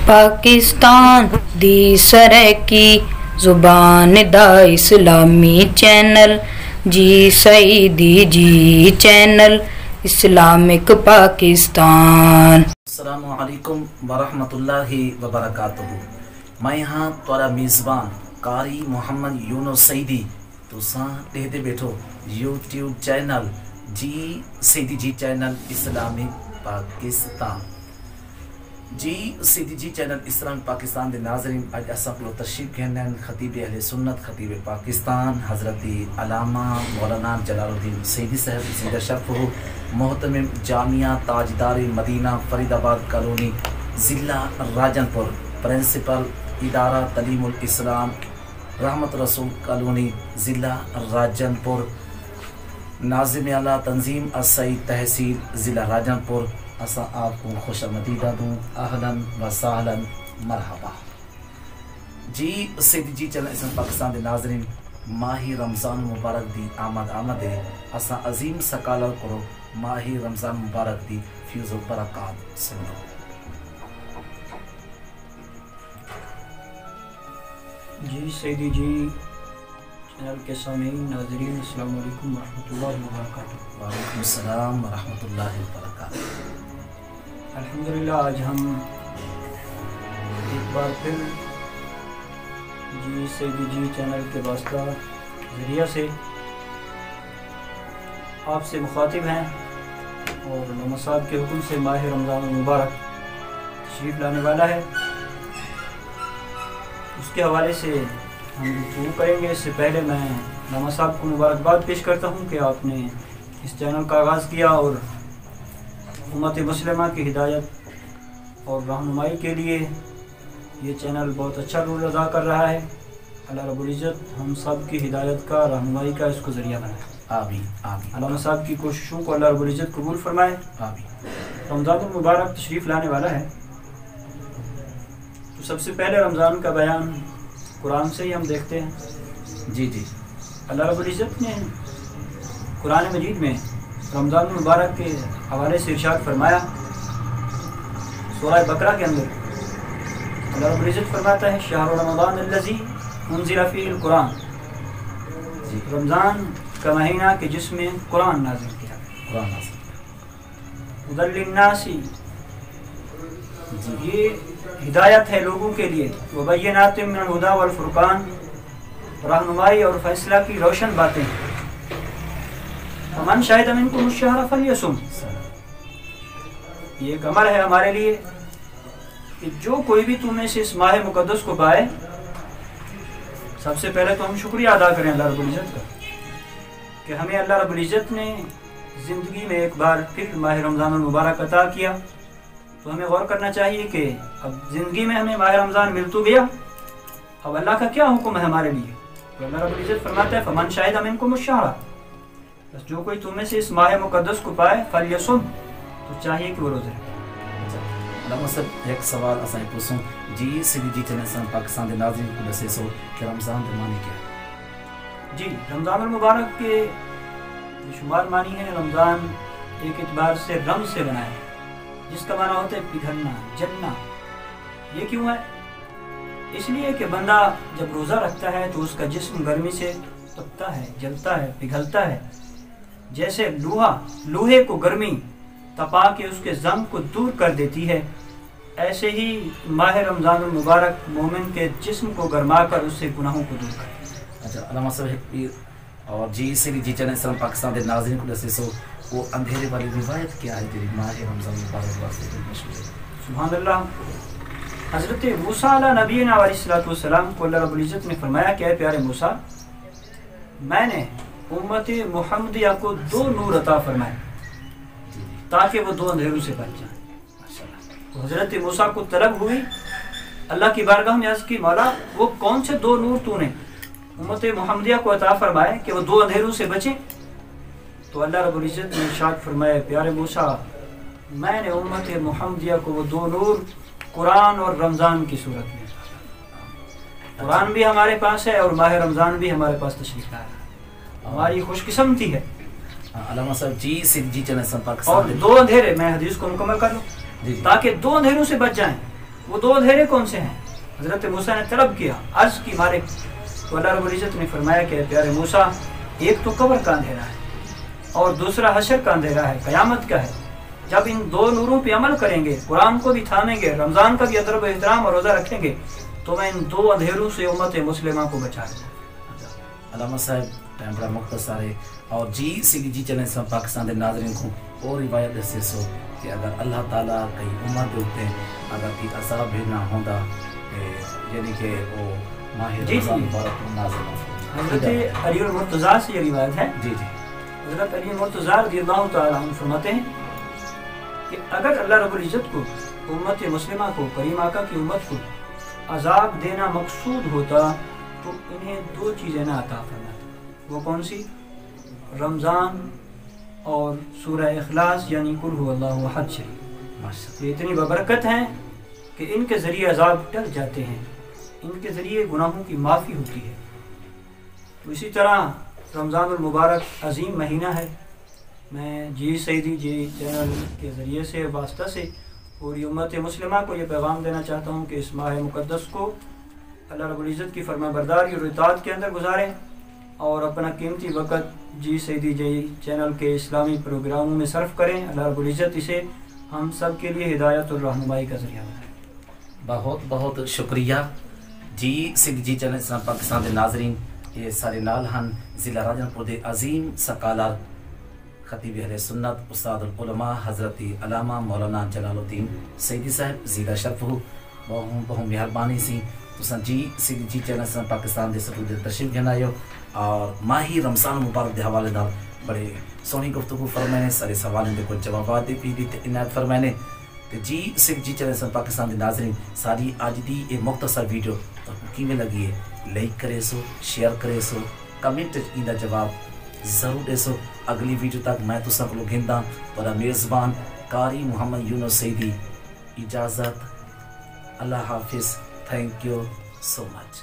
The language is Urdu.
پاکستان دی سرکی زبان دا اسلامی چینل جی سعیدی جی چینل اسلامک پاکستان۔ السلام علیکم ورحمۃ اللہ وبرکاتہ۔ میں یہاں تھوڑا میزبان قاری محمد یونس سعیدی تساں دیکھتے بیٹھو یوٹیوب چینل جی سعیدی جی چینل اسلامک پاکستان۔ جی سعیدی جی چینل اسلامک پاکستان دے ناظرین، اج اساں کو تشریف گھنن خطیب اہل سنت خطیب پاکستان حضرت علامہ مولانا جلال الدین سعیدی صاحب زندہ شرف ہو، محتمم جامعہ تاجدار مدینہ فرید آباد کالونی ضلع راجن پور، پرنسپل ادارہ تعلیم الاسلام رحمت رسول کالونی ضلع راجن پور، ناظم اعلیٰ تنظیم السعید تحصیل ضلع راجن پور، اساں آپ کو خوش آمدید دوں، اہلاً و سہلاً مرحبا۔ جی سعیدی جی چینل اسلام پاکستان دے ناظرین، ماہ رمضان مبارک دی آمد ہے، اساں عظیم سکالہ کرو ماہ رمضان مبارک دی فیوز و برکات سنو۔ جی سعیدی جی چینل کے سامعین ناظرین، السلام علیکم ورحمۃ اللہ وبرکاتہ۔ وعلیکم السلام ورحمۃ اللہ وبرکاتہ۔ الحمدللہ آج ہم ایک بار پھر جی سعیدی جی چینل کے واسطہ ذریعہ سے آپ سے مخاطب ہیں، اور نمساد کے حکم سے ماہ رمضان المبارک تشریف لانے والا ہے، اس کے حوالے سے ہم گفتگو کریں گے۔ اس سے پہلے میں علامہ صاحب کو مبارکباد پیش کرتا ہوں کہ آپ نے اس چینل کا آغاز کیا اور امت مسلمہ کی ہدایت اور رہنمائی کے لیے یہ چینل بہت اچھا رول ادا کر رہا ہے۔ اللہ رب العزت ہم سب کی ہدایت کا، رہنمائی کا اس کو ذریعہ بنائے۔ آمین آمین۔ علامہ صاحب کی کوششوں کو اللہ رب العزت قبول فرمائے۔ آمین۔ رمضان المبارک تشریف لانے والا ہے، تو سب سے پہلے رمضان کا بیان قرآن سے ہی ہم دیکھتے ہیں۔ جی جی، اللہ رب العزت نے قرآن مجید میں رمضان المبارک کے حوالے سے ارشاد فرمایا، سورہ بقرہ کے اندر اللہ رب العزت فرماتا ہے شہر رمضان الذی انزل فیہ القرآن، رمضان کا مہینہ کہ جس میں قرآن نازل کیا قرآن نازل ہدی للناس، یہ ہدایت ہے لوگوں کے لیے، وبینات من الہدی والفرقان، رہنمائی اور فیصلہ کی روشن باتیں۔ فمن شہد منکم الشہر فلیصم، یہ ایک امر ہے ہمارے لیے کہ جو کوئی بھی تم میں سے اس ماہ مقدس کو پائے، سب سے پہلے تو ہم شکریہ ادا کریں اللہ رب العزت کا کہ ہمیں اللہ رب العزت نے زندگی میں ایک بار پھر ماہ رمضان المبارک عطا کیا۔ تو ہمیں غور کرنا چاہیے کہ اب زندگی میں ہمیں ماہ رمضان مل تو گیا، اب اللہ کا کیا حکم ہے ہمارے لیے؟ تو اللہ رب العزت فرماتا ہے فمن شہد منکم الشہر، بس جو کوئی تم میں سے اس ماہ مقدس کو پائے فلیصم، تو چاہیے کہ وہ روزے رکھے۔ علامہ صاحب ایک سوال اساں پوچھوں، جی سعیدی جی چینل اسلام پاکستان دے ناظرین کو دسے سو کہ رمضان دے معنی کیا ہے؟ جی رمضان المبارک کے شمار معنی ہے، رمضان ایک اعتبار سے رم سے بنا ہے، جس کا معنی ہوتا ہے پگھلنا، جلنا۔ یہ کیوں ہے؟ اس لیے کہ بندہ جب روزہ رکھتا ہے تو اس کا جسم گرمی سے تپتا ہے، جلتا ہے، پگھلتا ہے۔ جیسے لوہے کو گرمی تپا کے اس کے زنگ کو دور کر دیتی ہے، ایسے ہی ماہ رمضان المبارک مومن کے جسم کو گرما کر اس سے گناہوں کو دور کرتی ہے۔ اچھا علامہ صاحب، اور جی سعیدی جی چینل اسلام پاکستان دے ناظرین کو دسے سو وہ اندھیرے والی روایت کیا ہے تیری ماہ رمضان مبارک واسطے مشہور ہے؟ سبحان اللہ، حضرت موسیٰ علیہ نبینا علیہ السلام کو اللہ رب العزت نے فرمایا کہ اے پیارے موسیٰ، میں نے امت محمدیہ کو 2 نور عطا فرمائے تاکہ وہ 2 اندھیروں سے بچ جائیں۔ حضرت موسیٰ کو طلب ہوئی، اللہ کی بارگاہ میں عرض کی مولا وہ کون سے 2 نور تو نے امت محمدیہ کو عطا فرمائے کہ وہ 2 اندھیروں سے بچیں؟ تو اللہ رب العزت نے ارشاد فرمایا پیارے موسیٰ، میں نے امت محمدیہ کو وہ 2 نور قرآن اور رمضان کی صورت میں، قرآن بھی ہمارے پاس ہے اور ماہ رمضان بھی ہمارے پاس تشریف لایا ہے، ہماری خوش قسمتی ہے۔ علامہ صاحب جی سعیدی جی چینل اسلام اور پاکستان دے 2 اندھیرے، میں حدیث کو مکمل کر لوں تاکہ 2 اندھیروں سے بچ جائیں۔ وہ دو اندھیرے کون سے ہیں؟ حضرت موسیٰ نے طلب کیا، عرض کی مالک، تو اللہ رب العزت نے فرمایا کہ پیارے موسیٰ، ایک تو قبر کا اندھیرا ہے اور دوسرا حشر کا اندھیرا ہے، قیامت کا ہے۔ جب ان دو نوروں پہ عمل کریں گے، قرآن کو بھی تھامیں گے، رمضان کا بھی ادب و احترام اور روزہ رکھیں گے، تو میں ان دو اندھیروں سے امت مسلمہ کو بچا لوں گا۔ علامہ صاحب ٹائم بڑا مختصر ہے، اور جی چینل سے پاکستان کے ناظرین کو اور روایت دسے سو کہ اگر اللہ تعالیٰ کئی امت ہوتے ہیں اگر کی عذاب بھی نہ ہوتا، یعنی کہ وہ ماہ رمضان مبارک نازل ہو۔ حضرت علی المرتضیٰ سے یہ روایت ہے، جی جی، حضرت علی المرتضیٰ رضی اللہ تعالیٰ عنہ فرماتے ہیں کہ اگر اللہ رب العزت کو امت مسلمہ کو، کریم آقا کی امت کو عذاب دینا مقصود ہوتا تو انہیں دو چیزیں نہ عطا فرماتا۔ وہ کون سی؟ رمضان اور سورہ اخلاص یعنی قل هو اللہ احد شریف، یہ اتنی ببرکت ہیں کہ ان کے ذریعے عذاب ٹل جاتے ہیں، ان کے ذریعے گناہوں کی معافی ہوتی ہے۔ تو اسی طرح رمضان المبارک عظیم مہینہ ہے۔ میں جی سیدی جی چینل کے ذریعے سے، واسطہ سے پوری امت مسلمہ کو یہ پیغام دینا چاہتا ہوں کہ اس ماہ مقدس کو اللہ رب العزت کی فرما برداری اور اطاعت کے اندر گزاریں، اور اپنا قیمتی وقت جی سیدی جی چینل کے اسلامی پروگراموں میں صرف کریں۔ اللہ رب العزت اسے ہم سب کے لیے ہدایت اور رہنمائی کا ذریعہ بنائے۔ بہت بہت شکریہ جی جی چینل سے پاکستان کے ناظرین، یہ سارے نال ہن ضلع راجنپور دے عظیم سکالار خطیب اہل سنت استاد العلماء حضرت علامہ مولانا جلال الدین سیدی صاحب زیدہ شرف ہو، بہت مہربانی سی تساں جی چینل سے پاکستان دے سٹوڈ دے تشریف گھن آئے ہو، اور ماہی رمضان مبارک دے حوالے نال بڑے سونی گفتگو فرمائے، سارے سوالوں دے کچھ جوابات بھی عنایت فرمائے۔ تے جی چینل سے پاکستان دے ناظرین، ساری اج دی یہ مختصر ویڈیو کیویں لگی ہے لائک کرے سو، شیئر کرے سو، کمنٹ ایندا جواب ضرور دے سو۔ اگلی ویڈیو تک میں تساں کو گھندا بڑا میزبان قاری محمد یونس سیدی، اجازت، اللہ حافظ، تھینک یو سو مچ۔